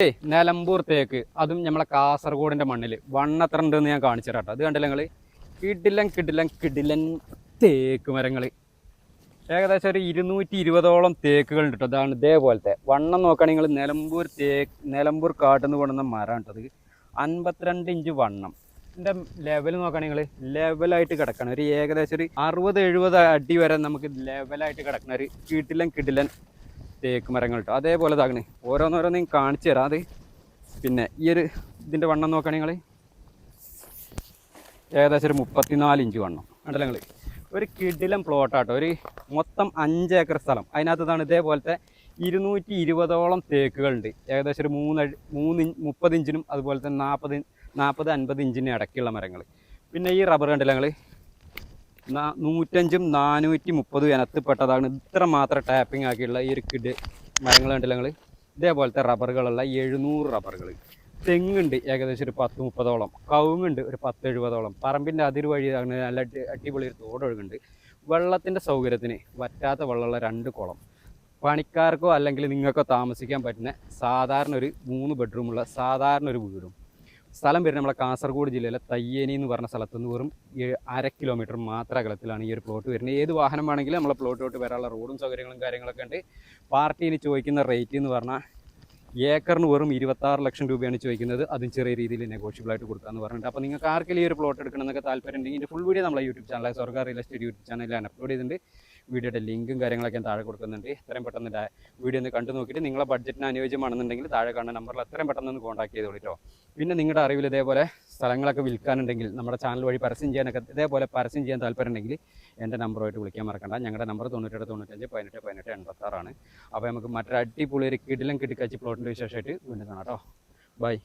നിലമ്പൂർ തേക്ക്, അതും നമ്മളെ കാസർഗോഡിന്റെ മണ്ണിൽ വണ്ണത്ര ഉണ്ടെന്ന് ഞാൻ കാണിച്ചു തരാം. അത് കണ്ടില്ല നിങ്ങൾ, കിടിലൻ തേക്ക് മരങ്ങൾ. ഏകദേശം ഒരു 220ഓളം തേക്കുകൾ ഉണ്ട് കേട്ടോ. അതാണ് ഇതേപോലത്തെ വണ്ണം നോക്കുകയാണെങ്കിൽ നിലമ്പൂർ കാട്ടിൽ നിന്ന് കൊണ്ടുവന്ന മരം കേട്ടത്. 52 ഇഞ്ച് വണ്ണം. ഇതിൻ്റെ ലെവൽ നോക്കുകയാണെങ്കിൽ ലെവലായിട്ട് കിടക്കണം. ഒരു ഏകദേശം ഒരു 60-70 അടി വരെ നമുക്ക് ലെവലായിട്ട് കിടക്കണം. ഒരു കിടിലൻ തേക്ക് മരങ്ങൾ കേട്ടോ. അതേപോലെ ഇതാകണേ ഓരോന്നോരോന്നും കാണിച്ചു തരാം. അത് പിന്നെ ഈ ഒരു ഇതിൻ്റെ വണ്ണം നോക്കുകയാണെങ്കിൽ ഏകദേശം ഒരു 34 ഇഞ്ച് വണ്ണം ഉണ്ടല്ലോ നിങ്ങൾ. ഒരു കിടിലൻ പ്ലോട്ടാട്ടോ. ഒരു മൊത്തം 5 ഏക്കർ സ്ഥലം. അതിനകത്താണ് ഇതേപോലത്തെ 220ഓളം തേക്കുകളുണ്ട്. ഏകദേശം ഒരു 30 ഇഞ്ചിനും അതുപോലെ തന്നെ 40-50 ഇഞ്ചിനും ഇടയ്ക്കുള്ള മരങ്ങൾ. പിന്നെ ഈ റബ്ബർ കണ്ടില്ല നിങ്ങൾ, 105ഉം 430 ഇനത്തിൽപ്പെട്ടതാണ്. ഇത്ര മാത്രം ടാപ്പിംഗ് ആക്കിയുള്ള ഈ ഒരു മരങ്ങൾ കണ്ടില്ല നിങ്ങൾ. ഇതേപോലത്തെ റബ്ബറുകളുള്ള 700 റബ്ബറുകൾ. തെങ്ങുണ്ട് ഏകദേശം ഒരു 10-30ഓളം. കവുങ്ങുണ്ട് ഒരു 10-70ഓളം. പറമ്പിൻ്റെ അതിർ വഴി നല്ല അടിപൊളി ഒരു തോടൊഴുകുന്നുണ്ട്. വെള്ളത്തിൻ്റെ സൗകര്യത്തിന് വറ്റാത്ത വെള്ളമുള്ള 2 കുളം. പണിക്കാർക്കോ അല്ലെങ്കിൽ നിങ്ങൾക്കോ താമസിക്കാൻ പറ്റുന്ന സാധാരണ ഒരു 3 ബെഡ്റൂമുള്ള സാധാരണ ഒരു വീടും. സ്ഥലം വരുന്നത് നമ്മളെ കാസർഗോഡ് ജില്ലയിലെ തയ്യേനി എന്ന് പറഞ്ഞ സ്ഥലത്തുനിന്ന് വെറും 1/2 കിലോമീറ്റർ മാത്രം അകലത്തിലാണ് ഈ ഒരു പ്ലോട്ട് വരുന്നത്. ഏത് വാഹനം വേണമെങ്കിലും നമ്മളെ പ്ലോട്ടിലോട്ട് വരാനുള്ള റോഡും സൗകര്യങ്ങളും കാര്യങ്ങളൊക്കെ ഉണ്ട്. പാർട്ടിന് ചോദിക്കുന്ന റേറ്റ് എന്ന് പറഞ്ഞാൽ ഏക്കറിന് വെറും 26 ലക്ഷം രൂപയാണ് ചോദിക്കുന്നത്. അതും ചെറിയ രീതിയിൽ നെഗോഷ്യബിളായിട്ട് കൊടുക്കാമെന്ന് പറഞ്ഞിട്ട്. അപ്പോൾ നിങ്ങൾക്ക് ആർക്കെങ്കിലും ഈ ഒരു പ്ലോട്ട് എടുക്കണമെന്നൊക്കെ താല്പര്യം ഉണ്ടെങ്കിൽ ഇതിൻ്റെ ഫുൾ വീഡിയോ നമ്മളെ യൂട്യൂബ് ചാനലായ സ്വർഗ്ഗ റിയൽ എസ്റ്റേറ്റ് യൂട്യൂബ് ചാനലിലാണ് അപ്ലോഡ് ചെയ്തിട്ടുണ്ട്. വീഡിയോയുടെ ലിങ്കും കാര്യങ്ങളൊക്കെ താഴെ കൊടുക്കുന്നുണ്ട്. എത്രയും പെട്ടെന്ന് വീഡിയോ ഒന്ന് കണ്ടു നോക്കിയിട്ട് നിങ്ങളെ ബഡ്ജറ്റിന് അനുയോജ്യമാണെന്നുണ്ടെങ്കിൽ താഴെ കാണുന്ന നമ്പറിൽ എത്രയും പെട്ടെന്ന് ഒന്ന് കോൺടാക്ട് ചെയ്തോളിട്ടോ. പിന്നെ നിങ്ങളുടെ അറിവിൽ ഇതേപോലെ സ്ഥലങ്ങളൊക്കെ വിൽക്കാനുണ്ടെങ്കിൽ നമ്മുടെ ചാനൽ വഴി പരസ്യം ചെയ്യാനൊക്കെ ഇതേപോലെ പരസ്യം ചെയ്യാൻ താല്പര്യം ഉണ്ടെങ്കിൽ എൻ്റെ നമ്പറുമായിട്ട് വിളിക്കാൻ മറക്കണ്ട. ഞങ്ങളുടെ നമ്പർ 9895181886. അപ്പോൾ നമുക്ക് മറ്റൊരു അടിപൊളി ഒരു കിടിലൻ കിട്ടിക്കച്ചി പ്ലോട്ടിൻ്റെ വിശേഷമായിട്ട് വീണ്ടും കാണാം കേട്ടോ. ബൈ.